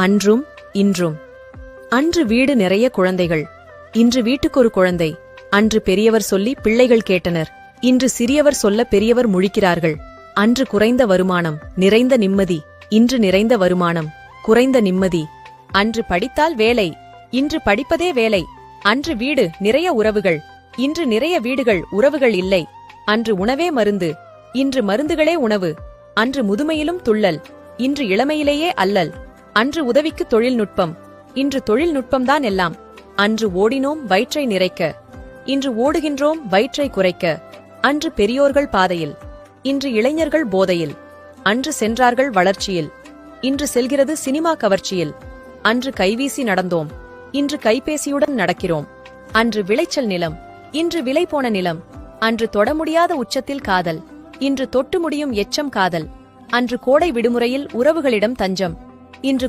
அன்றும் இன்றும். அன்று வீடு நிறைய குழந்தைகள், இன்று வீட்டுக்கொரு குழந்தை. அன்று பெரியவர் சொல்லி பிள்ளைகள் கேட்டனர், இன்று சிறியவர் சொல்ல பெரியவர் முழிக்கிறார்கள். அன்று குறைந்த வருமானம், நிறைந்த நிம்மதி. இன்று நிறைந்த வருமானம், குறைந்த நிம்மதி. அன்று படித்தால் வேலை, இன்று படிப்பதே வேலை. அன்று வீடு நிறைய உறவுகள், இன்று நிறைய வீடுகள் உறவுகள் இல்லை. அன்று உணவே மருந்து, இன்று மருந்துகளே உணவு. அன்று முதுமையிலும் துள்ளல், இன்று இளமையிலேயே அல்லல். அன்று உதவிக்கு தொழில்நுட்பம், இன்று தொழில்நுட்பம்தான் எல்லாம். அன்று ஓடினோம் வயிற்றை நிறைக்க, இன்று ஓடுகின்றோம் வயிற்றை குறைக்க. அன்று பெரியோர்கள் பாதையில், இன்று இளைஞர்கள் போதையில். அன்று சென்றார்கள் வளர்ச்சியில், இன்று செல்கிறது சினிமா கவர்ச்சியில். அன்று கைவீசி நடந்தோம், இன்று கைபேசியுடன் நடக்கிறோம். அன்று விளைச்சல் நிலம், இன்று விலை போன நிலம். அன்று தொட முடியாத உச்சத்தில் காதல், இன்று தொட்டு முடியும் எச்சம் காதல். அன்று கோடை விடுமுறையில் உறவுகளிடம் தஞ்சம், இன்று